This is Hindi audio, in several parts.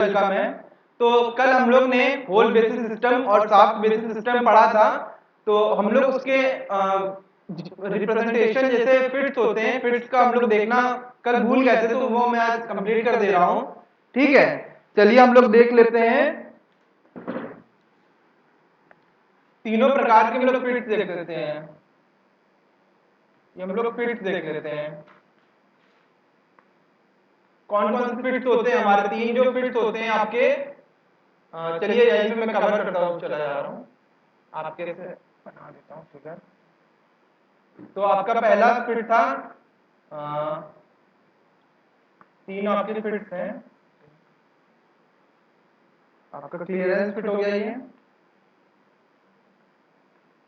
वेलकम है। तो कल हम लोग ने होल बेसिस सिस्टम और शाफ्ट बेसिस सिस्टम पढ़ा था। तो हम लोग उसके रिप्रेजेंटेशन जैसे फिट्स होते हैं, फिट्स का हम लोग देखना कल भूल गए थे, तो वो मैं आज कंप्लीट कर दे रहा हूँ। ठीक है, चलिए हम लोग देख लेते हैं। तीनों प्रकार के हम लोग फिट्स देख लेते हैं। ये हम लोग फिट्स देख लेते हैं। कौन कौन से फिट्स होते हैं हमारे? तीन जो फिट्स होते हैं आपके, चलिए यहीं पे मैं कवर करता हूँ, चला जा रहा हूँ आपके से बना देता हूँ फिगर। तो आपका पहला फिट था, तीन आपके फिट्स हैं। आपका क्लियरेंस फिट हो गया, ये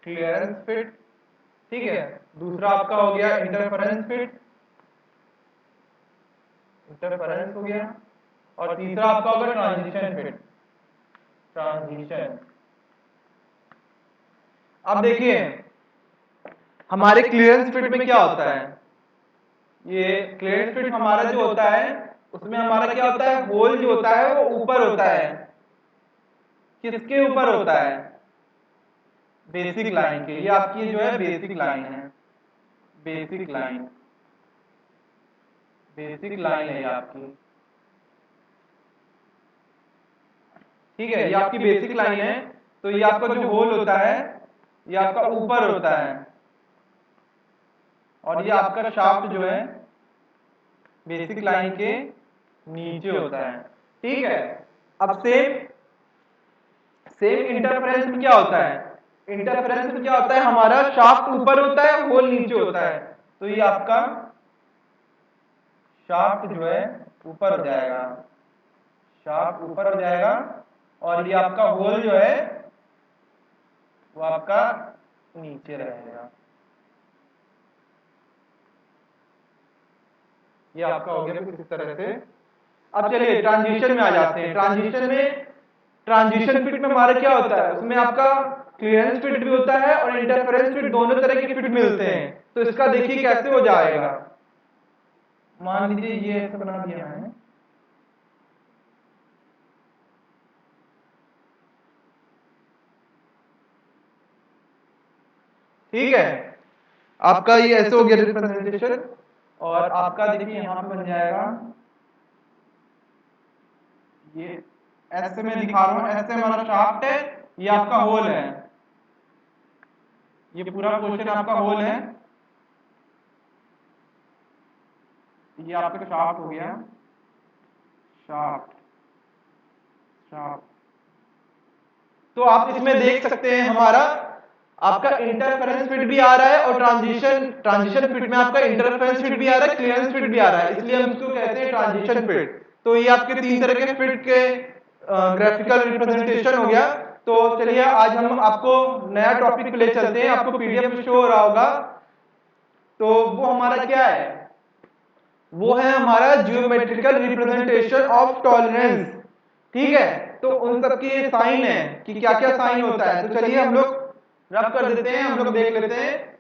क्लियरेंस फिट। ठीक है, दूसरा आपका हो गया इंटरफेरेंस फिट, इंटरफेरेंस हो गया। और तीसरा आपका होगा ट्रांजिशन फिट, ट्रांजिशन। अब देखिए हमारे क्लियरेंस फिट में क्या होता है। ये क्लियरेंस फिट हमारा जो होता है उसमें हमारा क्या होता है, होल जो होता है वो ऊपर होता है। किसके ऊपर होता है? बेसिक लाइन के। ये आपकी जो है बेसिक लाइन है, बेसिक लाइन, बेसिक लाइन है ये आपकी। ठीक है, ये आपकी बेसिक लाइन है। तो ये आपका जो होल होता है ये आपका ऊपर होता है, और ये आपका शाफ्ट जो है बेसिक लाइन के नीचे होता है। ठीक है, अब सेम सेम इंटरफेरेंस में क्या होता है? इंटरफेरेंस में क्या होता है, हमारा शाफ्ट ऊपर होता है, होल नीचे होता है। तो ये आपका शाफ्ट जो है ऊपर हो जाएगा, शाफ्ट ऊपर हो जाएगा, और ये आपका होल जो है वो आपका नीचे रहेगा। ये आपका हो गया कुछ इस तरह से। अब चलिए ट्रांजिशन में आ जाते हैं। ट्रांजिशन में, ट्रांजिशन फिट में हमारा क्या होता है, उसमें आपका क्लियरेंस फिट भी होता है और इंटरफेरेंस फिट, दोनों तरह के फिट मिलते हैं। तो इसका देखिए कैसे हो जाएगा। मान लीजिए ये ऐसे बना दिया है, ठीक है। आपका ये ऐसे हो गया रिप्रेजेंटेशन, और आपका देखिए यहाँ पे बन जाएगा, ये ऐसे मैं दिखा रहा हूँ, ऐसे हमारा शाफ्ट है, ये आपका होल है, ये पूरा पोर्शन आपका होल है, ये आपका शाफ्ट हो गया, शाफ्ट, शाफ्ट। तो आप इसमें देख सकते हैं हमारा आपका इंटरफेरेंस फिट भी आ रहा है, और ट्रांजिशन फिट में आपका इंटरफेरेंस फिट भी आ रहा है, क्लियरेंस फिट भी आ रहा है, इसलिए हम इसको कहते हैं ट्रांजिशन फिट। तो ये आपके तीन तरह के फिट के ग्राफिकल रिप्रेजेंटेशन हो गया। तो चलिए आज हम आपको नया टॉपिक पे ले चलते हैं। आपको पीडीएफ में शो हो रहा होगा, तो वो हमारा क्या है, वो है हमारा ज्योमेट्रिकल रिप्रेजेंटेशन ऑफ टॉलरेंस। ठीक है, तो उन सब की साइन है कि क्या क्या साइन होता है। तो चलिए हम लोग रफ कर देते हैं, हम लोग देख लेते हैं।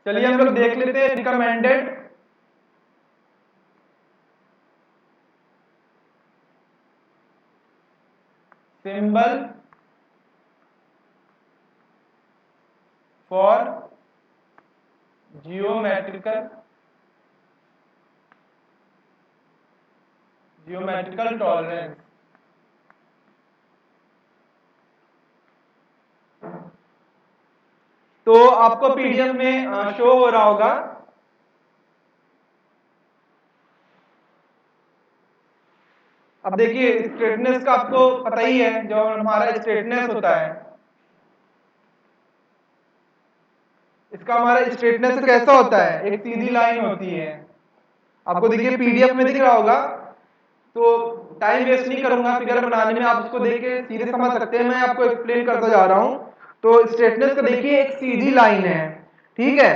चलिए हम लोग देख लेते हैं recommended symbol for geometrical tolerance. तो आपको पीडीएफ में शो हो रहा होगा। अब देखिए स्ट्रेटनेस का आपको पता ही है, जो हमारा स्ट्रेटनेस होता है, इसका हमारा स्ट्रेटनेस कैसा होता है, एक सीधी लाइन होती है। आपको देखिए पीडीएफ में दिख रहा होगा। तो टाइम वेस्ट नहीं करूंगा फिगर बनाने में, आप इसको देख के सीधे समझ सकते हैं, मैं आपको एक्सप्लेन करता जा रहा हूं। तो स्ट्रेटनेस का देखिए एक सीधी लाइन है, ठीक है।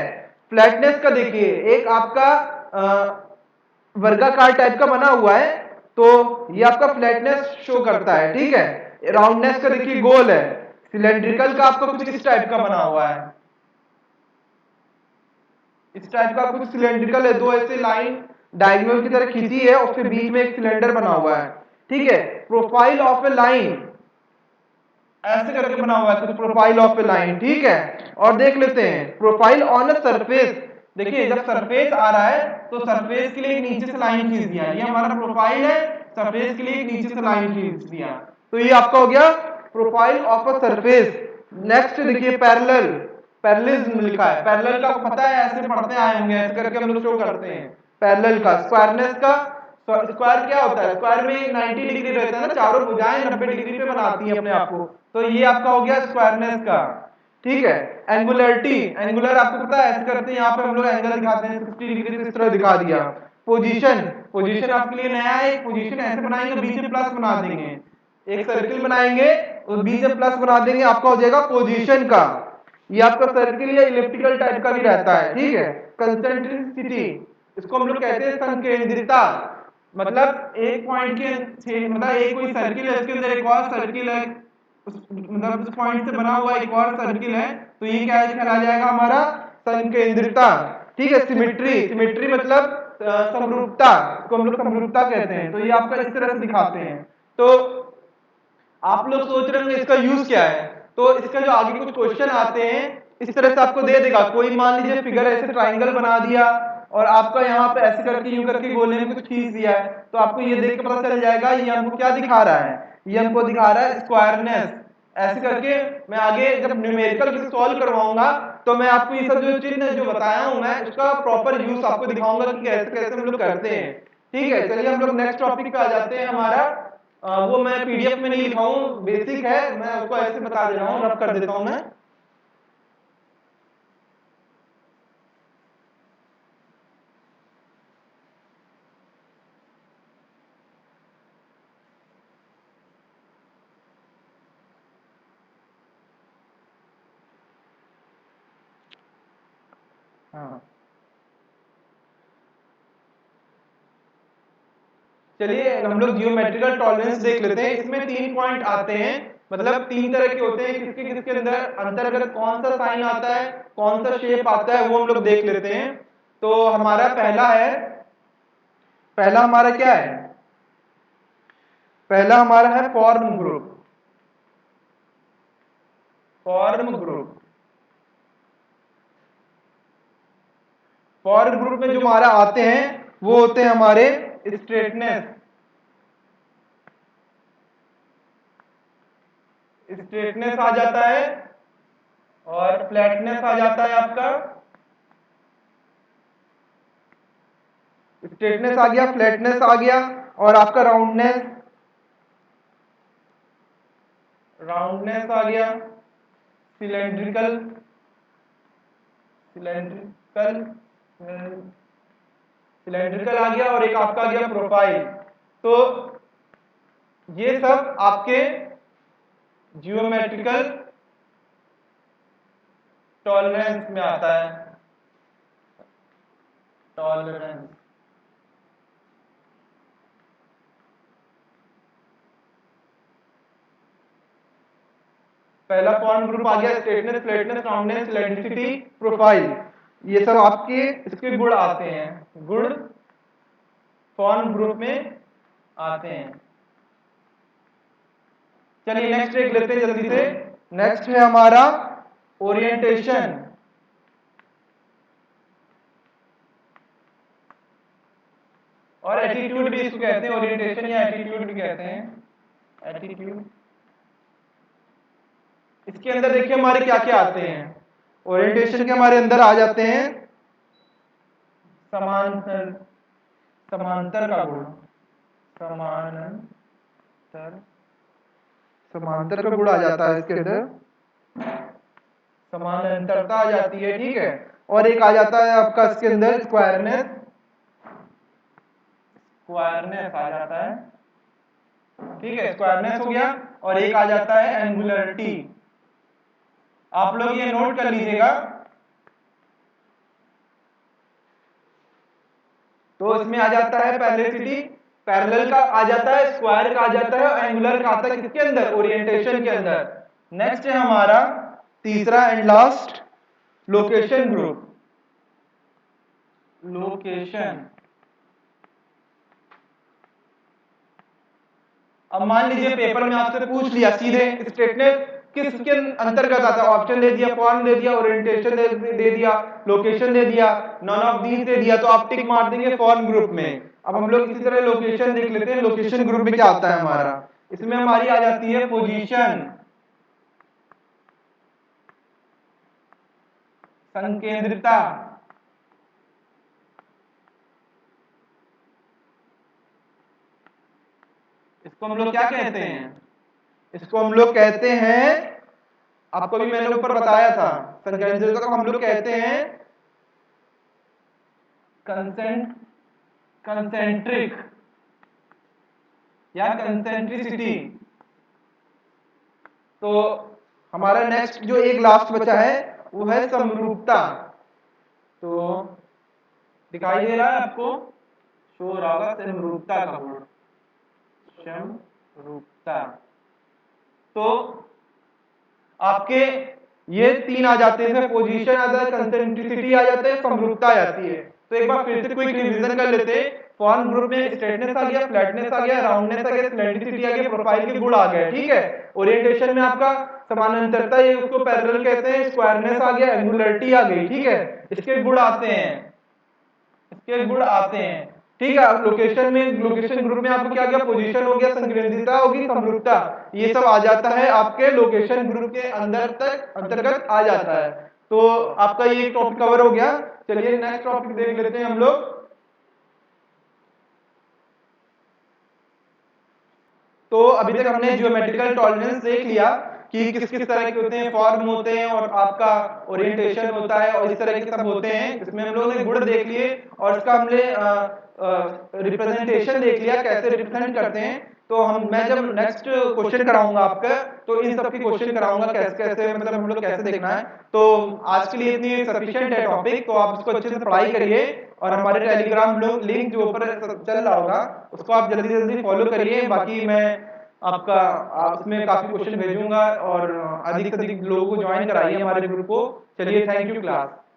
फ्लैटनेस का देखिए एक आपका वर्गाकार टाइप का बना हुआ है, तो ये आपका फ्लैटनेस शो करता है, ठीक है। राउंडनेस का देखिए गोल है। सिलेंड्रिकल का आपका कुछ इस टाइप का बना हुआ है, इस टाइप का कुछ सिलेंड्रिकल है, दो ऐसे लाइन डायगोनल की तरह खींची है, उसके बीच में एक सिलेंडर बना हुआ है, ठीक है। प्रोफाइल ऑफ ए लाइन ऐसे करके बना हुआ है, कुछ प्रोफाइल ऑफ ए लाइन, ठीक है। और देख लेते हैं प्रोफाइल ऑन अ सरफेस। देखिए जब सरफेस आ रहा है तो सरफेस के लिए एक नीचे से लाइन खींच दिया, ये हमारा प्रोफाइल है, सरफेस के लिए एक नीचे से लाइन खींच दिया, तो ये आपका हो गया profile of a surface. Next देखिए पैरेलल, पैरेललिज्म लिखा है, पैरेलल का पता है, ऐसे पढ़ते आए होंगे, ऐसे करके हम लोग शो करते हैं। पैरेलल का स्क्वायरनेस का, स्क्वायर क्या होता है, स्क्वायर में 90 डिग्री रहता है ना, चारों भुजाएं 90 डिग्री पे बनाती हैं अपने आप को, तो ये आपका हो गया स्क्वायरनेस का, ठीक है। एंगुलरिटी, एंगुलर आपको पता है ऐसे करते हैं, यहाँ पे हम लोग एंगल दिखाते हैं 60 डिग्री से, इस तरह दिखा दिया। पोजीशन, पोजीशन आपके लिए नया है, पोजीशन ऐसे बनाएंगे, बीच में प्लस बना देंगे, एक सर्किल बनाएंगे और बीच में प्लस बना देंगे, आपका हो जाएगा पोजीशन का। ये आपका सर्किल या इलिप्टिकल टाइप का भी रहता है, ठीक है। कंसेंट्रिसिटी, इसको हम लोग कहते हैं संकेंद्रिता, मतलब एक पॉइंट के मतलब एक कोई सर्किल है, उसके अंदर एक और सर्किल है, मतलब उस पॉइंट से बना हुआ एक और सर्किल है, तो ये क्या कहला जाएगा हमारा संकेंद्रिता, ठीक है। सिमेट्री, सिमेट्री मतलब समरूपता, इसको हम लोग समरूपता कहते हैं, तो ये आपका इस तरह से दिखाते हैं। तो आप लोग सोच रहे होंगे इसका यूज क्या है, तो इसका जो आगे कुछ क्वेश्चन आते हैं इस तरह से आपको दे देगा, कोई मान लीजिए फिगर ऐसे ट्राइंगल बना दिया और आपका यहाँ पे ऐसे करके यूं करके गोले में कुछ खींच दिया है, तो आपको ये देख के पता चल जाएगा ये हमको क्या दिखा रहा है, ये हमको दिखा रहा है स्क्वायरनेस। ऐसे करके मैं आगे जब न्यूमेरिकल सॉल्व करवाऊंगा तो मैं आपको ये सब जो चिन्ह जो बताया हूं मैं उसका प्रॉपर यूज आपको दिखाऊंगा कि कैसे कैसे हम लोग करते हैं, ठीक है। चलिए हम लोग नेक्स्ट टॉपिक पे आ जाते हैं हमारा, वो मैं पीडीएफ में नहीं लिखा हूँ, बेसिक है, मैं उसको ऐसे बता दे रहा हूँ, रब कर देता हूँ मैं। हाँ चलिए हम लोग जियोमेट्रिकल टॉलरेंस देख लेते हैं, इसमें 3 पॉइंट आते हैं, मतलब 3 तरह के होते हैं, किसके किसके अंदर अंतर्गत कौन सा साइन आता है, कौन सा शेप आता है, वो हम लोग देख लेते हैं। तो हमारा पहला है, पहला हमारा क्या है, पहला हमारा है form group, form group. Form group में जो हमारा आते हैं वो होते हैं हमारे स्ट्रेटनेस, स्ट्रेटनेस आ जाता है और फ्लैटनेस आ जाता है आपका, स्ट्रेटनेस आ गया, फ्लैटनेस आ गया, और आपका राउंडनेस, राउंडनेस आ गया, सिलेंड्रिकल, सिलेंड्रिकल, सिलेंड्रिकल आ गया, और एक आपका आ गया प्रोफाइल। तो ये सब आपके जियोमेट्रिकल टॉलरेंस में आता है, टॉलरेंस। पहला फॉर्म ग्रुप आ गया, स्ट्रेटनेस, फ्लैटनेस, राउंडनेस, सिलेंड्रिसिटी, प्रोफाइल, ये सब आपके इसके गुण आते हैं, गुण फॉर्म ग्रुप में आते हैं। चलिए नेक्स्ट देख लेते हैं जल्दी से। नेक्स्ट है हमारा ओरिएंटेशन, और एटीट्यूड भी इसको कहते हैं, ओरिएंटेशन या एटीट्यूड भी कहते हैं, एटीट्यूड। इसके अंदर देखिए हमारे क्या क्या आते हैं, ओरिएंटेशन के हमारे अंदर आ जाते हैं समांतर, समांतर का गुण, समांतर, समांतर का गुण आ जाता है इसके अंदर, समानांतरता आ जाती है, ठीक है। और एक आ जाता है आपका इसके अंदर स्क्वायरनेस, स्क्वायरनेस आ जाता है, ठीक है, स्क्वायरनेस हो गया, और एक आ जाता है एंगुलरिटी। आप लोग ये नोट कर लीजिएगा, तो इसमें आ जाता है पैरेललिटी, पैरेलल का आ जाता है, स्क्वायर का आ जाता है, एंगुलर का आता है किसके अंदर, ओरिएंटेशन के अंदर। नेक्स्ट है हमारा तीसरा and last location group. Location, अब मान लीजिए पेपर में आपसे पूछ लिया सीधे स्ट्रेटनेस किसके अंतर्गत आता है, ऑप्शन दे दिया, फॉर्म दे दिया, ओरिएंटेशन दे दिया, लोकेशन दे दिया, नॉन ऑफ दीज दे दिया, तो आप टिक मार देंगे फॉर्म ग्रुप में। अब हम लोग इसी तरह लोकेशन देख लेते हैं, लोकेशन ग्रुप में क्या आता है हमारा, इसमें हमारी आ जाती है पोजीशन, संकेंद्रिता, इसको हम लोग क्या कहते हैं, इसको हम लोग कहते हैं, आपको भी मैंने ऊपर बताया था, संकेंद्रिता को हम लोग कहते हैं कंसेंट्रिक या कंसेंट्रिसिटी। तो हमारा नेक्स्ट जो एक लास्ट बचा है वो है समरूपता। तो दिखाई दे रहा है आपको, शो हो रहा होगा समरूपता का बोर्ड, समरूपता। तो आपके ये तीन आ जाते हैं, पोजीशन आता है, कंसेंट्रिसिटी आ जाता है, समरूपता आ जाती है। तो एक बार फिर से क्विक रिवीजन कर लेते हैं। फॉर्म ग्रुप में स्ट्रेटनेस आ गया, फ्लैटनेस आ गया, राउंडनेस आ गया, सिलेंड्रिसिटी आ गया, प्रोफाइल के गुण आ गए, ठीक है। ओरिएंटेशन में आपका समानांतरता, ये उसको पैरेलल कहते हैं, स्क्वायरनेस आ गया, एंगुलरिटी आ गई, ठीक है। इसके गुण आते हैं, इसके गुण आते हैं, ठीक है। अब लोकेशन में, लोकेशन ग्रुप में आपको क्या गया, पोजीशन हो गया, संकेंद्रिता होगी, समरूपता, ये सब आ जाता है आपके लोकेशन ग्रुप के अंदर तक अंतर्गत आ जाता है। तो आपका ये टॉपिक कवर हो गया। चलिए नेक्स्ट टॉपिक देख लेते हैं हम लोग। तो अभी तक हमने ज्योमेट्रिकल टॉलरेंस देख लिया कि किस किस तरह के होते हैं, फॉर्म होते हैं और आपका ओरिएंटेशन होता है और इस तरह के सब होते हैं। इसमें हम लोगों ने गुण देख लिए और इसका हमने रिप्रेजेंटेशन देख लिया, कैसे रिप्रेजेंट करते हैं। तो मैं जब नेक्स्ट क्वेश्चन कराऊंगा आपका, तो इन सब के क्वेश्चन कराऊंगा कैसे कैसे, मतलब हम लोग कैसे देखना है। तो आज के लिए इतनी सफिशिएंट है टॉपिक, तो आप इसको अच्छे से पढ़ाई करिए और हमारे टेलीग्राम लिंक जो ऊपर चल रहा होगा उसको आप जल्दी जल्दी फॉलो करिए। बाकी मैं आपका उसमें काफी क्वेश्चन भेजूंगा और अधिक से अधिक लोगों को ज्वाइन कराइए हमारे ग्रुप को। चलिए, थैंक यू क्लास।